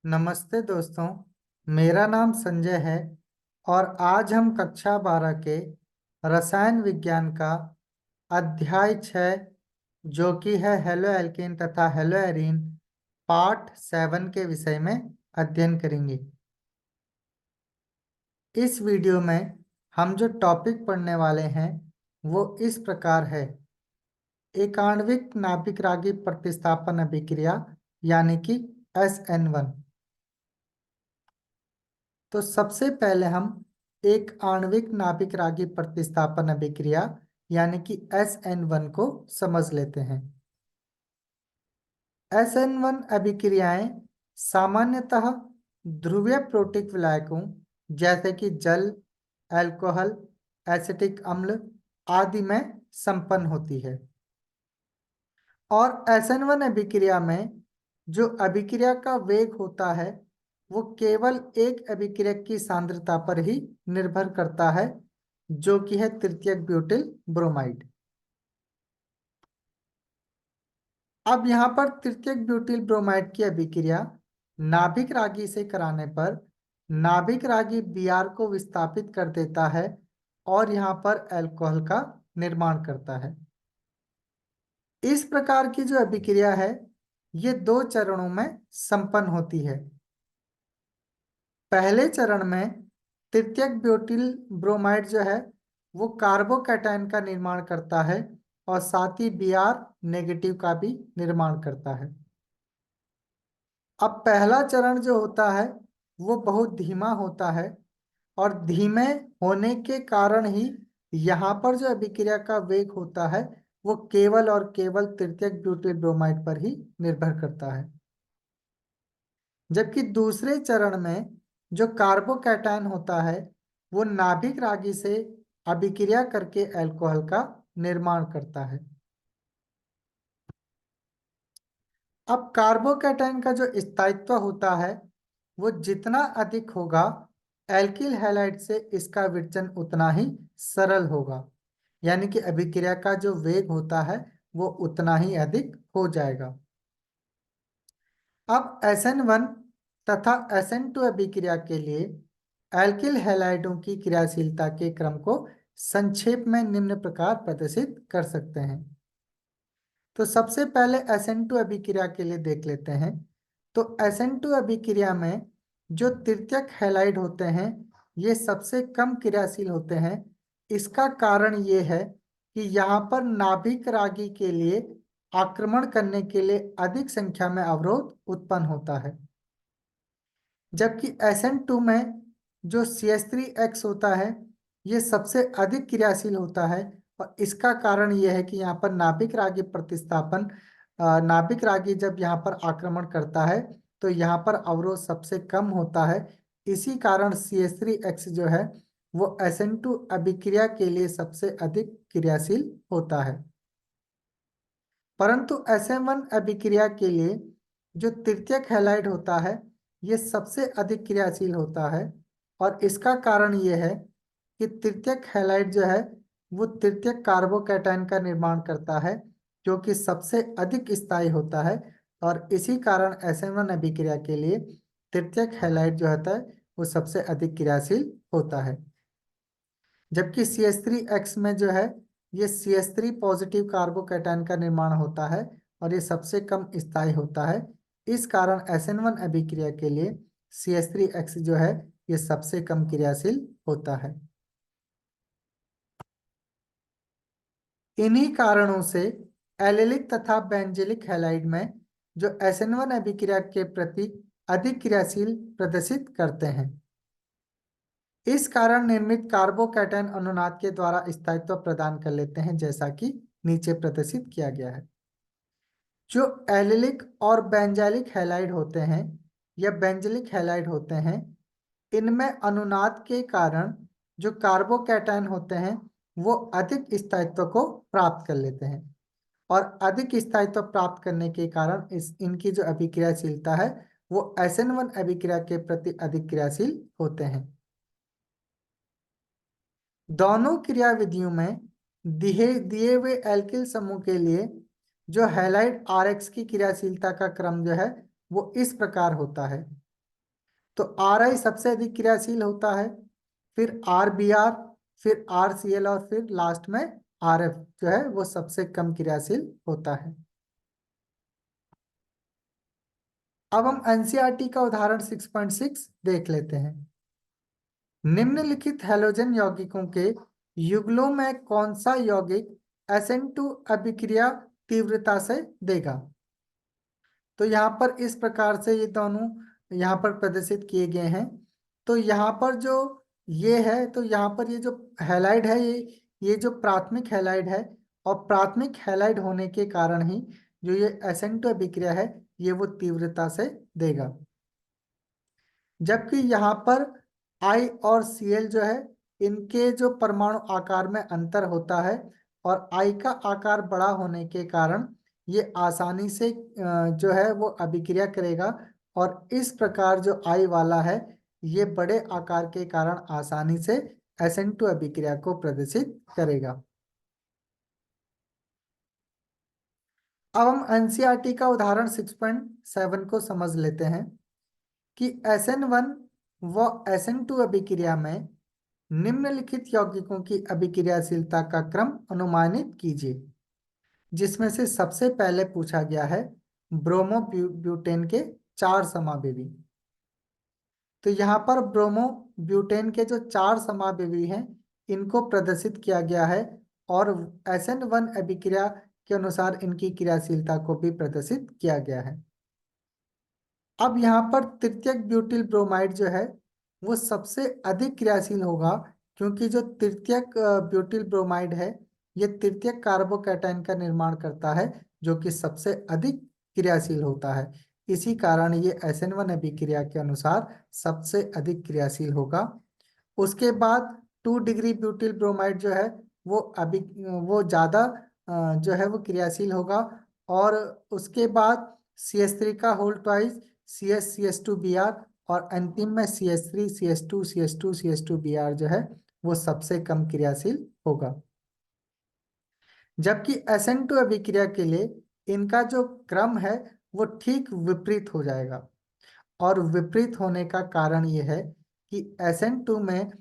नमस्ते दोस्तों। मेरा नाम संजय है और आज हम कक्षा 12 के रसायन विज्ञान का अध्याय 6 जो कि है हेलो एल्केन तथा हेलो एरीन पार्ट 7 के विषय में अध्ययन करेंगे। इस वीडियो में हम जो टॉपिक पढ़ने वाले हैं वो इस प्रकार है। एक आणविक नाभिक रागी प्रतिस्थापन अभिक्रिया यानी कि SN1। तो सबसे पहले हम एक आणविक नाभिक रागी प्रतिस्थापन अभिक्रिया यानी कि SN1 को समझ लेते हैं। SN1 अभिक्रियाएं सामान्यतः ध्रुवीय प्रोटिक विलायकों जैसे कि जल, अल्कोहल, एसिटिक अम्ल आदि में संपन्न होती है। और SN1 अभिक्रिया में जो अभिक्रिया का वेग होता है वो केवल एक अभिक्रिया की सांद्रता पर ही निर्भर करता है जो कि है तृतीयक ब्यूटिल ब्रोमाइड। अब यहाँ पर तृतीयक ब्यूटिल ब्रोमाइड की अभिक्रिया नाभिक रागी से कराने पर नाभिक रागी Br को विस्थापित कर देता है और यहाँ पर अल्कोहल का निर्माण करता है। इस प्रकार की जो अभिक्रिया है ये दो चरणों में संपन्न होती है। पहले चरण में तृतीयक ब्यूटिल ब्रोमाइड जो है वो कार्बोकैटायन का निर्माण करता है और साथ ही Br नेगेटिव का भी निर्माण करता है। अब पहला चरण जो होता है वो बहुत धीमा होता है और धीमे होने के कारण ही यहाँ पर जो अभिक्रिया का वेग होता है वो केवल और केवल तृतीयक ब्यूटिल ब्रोमाइड पर ही निर्भर करता है। जबकि दूसरे चरण में जो कार्बोकैटायन होता है वो नाभिक रागी से अभिक्रिया करके अल्कोहल का निर्माण करता है। अब कार्बोकैटायन का जो स्थायित्व होता है वो जितना अधिक होगा एल्किल हैलाइड से इसका विचलन उतना ही सरल होगा, यानी कि अभिक्रिया का जो वेग होता है वो उतना ही अधिक हो जाएगा। अब SN1 तथा SN2 अभिक्रिया के लिए एल्किल हैलाइडों की क्रियाशीलता के क्रम को संक्षेप में निम्न प्रकार प्रदर्शित कर सकते हैं। तो सबसे पहले SN2 अभिक्रिया के लिए देख लेते हैं। तो SN2 अभिक्रिया में जो तृतीयक हैलाइड होते हैं ये सबसे कम क्रियाशील होते हैं। इसका कारण ये है कि यहाँ पर नाभिक रागी के लिए आक्रमण करने के लिए अधिक संख्या में अवरोध उत्पन्न होता है। जबकि SN2 में जो CH3X होता है ये सबसे अधिक क्रियाशील होता है और इसका कारण यह है कि यहाँ पर नाभिक रागी प्रतिस्थापन नाभिक रागी जब यहाँ पर आक्रमण करता है तो यहाँ पर अवरोध सबसे कम होता है। इसी कारण CH3X जो है वो SN2 अभिक्रिया के लिए सबसे अधिक क्रियाशील होता है। परंतु SM1 अभिक्रिया के लिए जो तृतीयक हैलाइड होता है ये सबसे अधिक क्रियाशील होता है और इसका कारण ये है कि तृतीयक हैलाइड जो है वो तृतीयक कार्बोकैटायन का निर्माण करता है जो कि सबसे अधिक स्थायी होता है और इसी कारण SN1 अभिक्रिया के लिए तृतीयक हैलाइड जो होता है वो सबसे अधिक क्रियाशील होता है। जबकि CH3X में जो है ये CH3 पॉजिटिव कार्बोकैटायन का निर्माण होता है और ये सबसे कम स्थायी होता है। इस कारण SN1 अभिक्रिया के लिए CH3X जो है ये सबसे कम क्रियाशील होता है। इन्हीं कारणों से एलिलिक तथा बेंजिलिक हैलाइड में जो SN1 अभिक्रिया के प्रति अधिक क्रियाशील प्रदर्शित करते हैं। इस कारण निर्मित कार्बोकैटायन अनुनाद के द्वारा स्थायित्व प्रदान कर लेते हैं जैसा कि नीचे प्रदर्शित किया गया है। जो एलिलिक और बेंजाइलिक हैलाइड होते हैं या बेंजिलिक हैलाइड होते हैं इनमें अनुनाद के कारण जो कार्बोकैटायन होते हैं वो अधिक स्थायित्व को प्राप्त कर लेते हैं और अधिक स्थायित्व प्राप्त करने के कारण इनकी जो अभिक्रियाशीलता है वो SN1 अभिक्रिया के प्रति अधिक क्रियाशील होते हैं। दोनों क्रिया विधियों में दिए हुए एल्किल समूह के लिए जो हैलाइड RX की क्रियाशीलता का क्रम जो है वो इस प्रकार होता है। तो RI सबसे अधिक क्रियाशील होता है, फिर RBr, फिर RCl और फिर लास्ट में RF जो है वो सबसे कम क्रियाशील होता है। अब हम एनसीईआरटी का उदाहरण 6.6 देख लेते हैं। निम्नलिखित हैलोजन यौगिकों के युगलों में कौन सा यौगिक SN2 अभिक्रिया तीव्रता से देगा? तो यहाँ पर इस प्रकार से ये दोनों यहाँ पर प्रदर्शित किए गए हैं। तो यहाँ पर जो ये है, तो यहाँ पर ये जो हैलाइड है, ये जो प्राथमिक हैलाइड है, और प्राथमिक हैलाइड होने के कारण ही जो ये SN2 अभिक्रिया है ये वो तीव्रता से देगा। जबकि यहाँ पर I और Cl जो है इनके जो परमाणु आकार में अंतर होता है, और I का आकार बड़ा होने के कारण ये आसानी से जो है वो अभिक्रिया करेगा, और इस प्रकार जो I वाला है ये बड़े आकार के कारण आसानी से SN2 अभिक्रिया को प्रदर्शित करेगा। अब हम एनसीईआरटी का उदाहरण 6.7 को समझ लेते हैं कि SN1 व SN2 अभिक्रिया में निम्नलिखित यौगिकों की अभिक्रियाशीलता का क्रम अनुमानित कीजिए, जिसमें से सबसे पहले पूछा गया है ब्रोमो ब्यूटेन के 4 समावेवी। तो यहाँ पर ब्रोमो ब्यूटेन के जो 4 समावेवी हैं इनको प्रदर्शित किया गया है, और SN1 अभिक्रिया के अनुसार इनकी क्रियाशीलता को भी प्रदर्शित किया गया है। अब यहाँ पर तृतीयक ब्यूटिल ब्रोमाइड जो है वो सबसे अधिक क्रियाशील होगा, क्योंकि जो तृतीयक ब्यूटिल ब्रोमाइड है ये तृतीयक कार्बोकैटायन का निर्माण करता है, जो कि सबसे अधिक क्रियाशील होता है। इसी कारण ये SN1 अभिक्रिया के अनुसार सबसे अधिक क्रियाशील होगा। उसके बाद 2 डिग्री ब्यूटिल ब्रोमाइड जो है वो ज़्यादा जो है वो क्रियाशील होगा, और उसके बाद CH3 का होल ट्वाइस CH2Br, और अंतिम में CH3 CH2 CH2 CH2Br जो है वो सबसे कम क्रियाशील होगा। जबकि SN2 अभिक्रिया के लिए इनका जो क्रम है वो ठीक विपरीत हो जाएगा, और विपरीत होने का कारण ये है कि SN2 में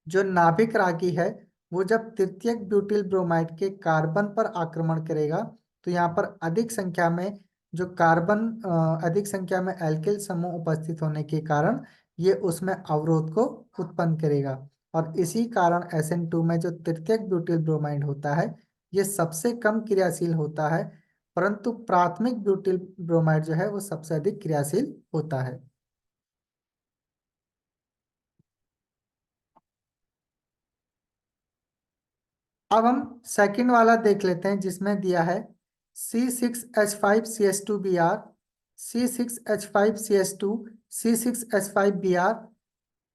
जो नाभिक रागी है वो जब तृतीयक ब्यूटिल ब्रोमाइड के कार्बन पर आक्रमण करेगा, तो यहाँ पर अधिक संख्या में जो कार्बन अधिक संख्या में एल्किल समूह उपस्थित होने के कारण ये उसमें अवरोध को उत्पन्न करेगा, और इसी कारण SN2 में जो तृतीयक ब्यूटिल ब्रोमाइड होता है ये सबसे कम क्रियाशील होता है, परंतु प्राथमिक ब्यूटिल ब्रोमाइड जो है वो सबसे अधिक क्रियाशील होता है। अब हम सेकंड वाला देख लेते हैं, जिसमें दिया है C6H5CH2Br, C6H5CH2, C6H5Br,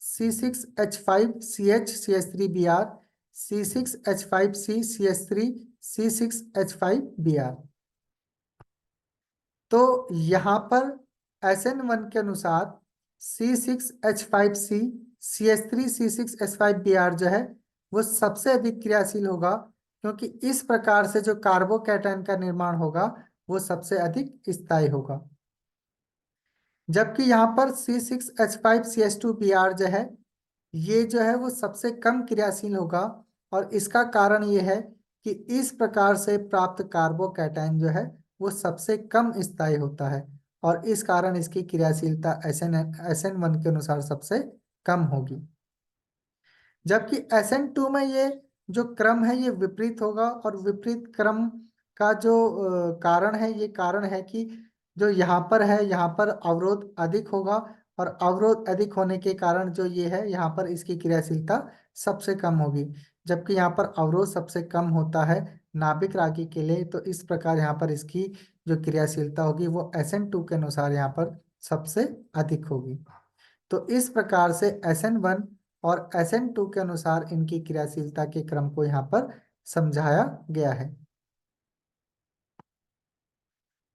C6H5CH CH3Br, C6H5CCH3, C6H5Br। तो यहाँ पर SN1 के अनुसार C6H5C CH3 C6H5Br जो है वो सबसे अधिक क्रियाशील होगा, क्योंकि इस प्रकार से जो कार्बोकैटायन का निर्माण होगा वो सबसे अधिक स्थायी होगा। जबकि यहाँ पर C6H5CH2Br जो है ये जो है वो सबसे कम क्रियाशील होगा, और इसका कारण ये है कि इस प्रकार से प्राप्त कार्बोकैटायन जो है वो सबसे कम स्थायी होता है, और इस कारण इसकी क्रियाशीलता SN1 के अनुसार सबसे कम होगी। जबकि SN2 में ये जो क्रम है ये विपरीत होगा, और विपरीत क्रम का जो कारण है, ये कारण है कि जो यहाँ पर है यहाँ पर अवरोध अधिक होगा, और अवरोध अधिक होने के कारण जो ये है यहाँ पर इसकी क्रियाशीलता सबसे कम होगी। जबकि यहाँ पर अवरोध सबसे कम होता है नाभिक रागी के लिए, तो इस प्रकार यहाँ पर इसकी जो क्रियाशीलता होगी वो SN2 के अनुसार यहाँ पर सबसे अधिक होगी। तो इस प्रकार से SN1 और SN2 के अनुसार इनकी क्रियाशीलता के क्रम को यहाँ पर समझाया गया है।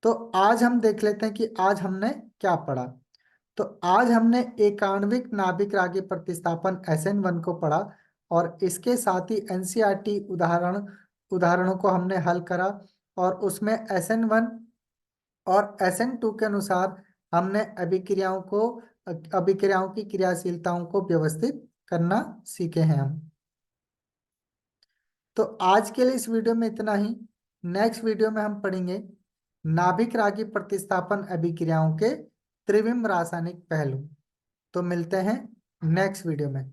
तो आज हम देख लेते हैं कि आज हमने क्या पढ़ा। तो आज हमने एकाण्विक नाभिक रागी प्रतिस्थापन SN1 को पढ़ा, और इसके साथ ही एनसीईआरटी उदाहरणों को हमने हल करा, और उसमें SN1 और SN2 के अनुसार हमने अभिक्रियाओं की क्रियाशीलताओं को व्यवस्थित करना सीखे हैं हम। तो आज के लिए इस वीडियो में इतना ही। नेक्स्ट वीडियो में हम पढ़ेंगे नाभिक रागी प्रतिस्थापन अभिक्रियाओं के त्रिविम रासायनिक पहलू। तो मिलते हैं नेक्स्ट वीडियो में।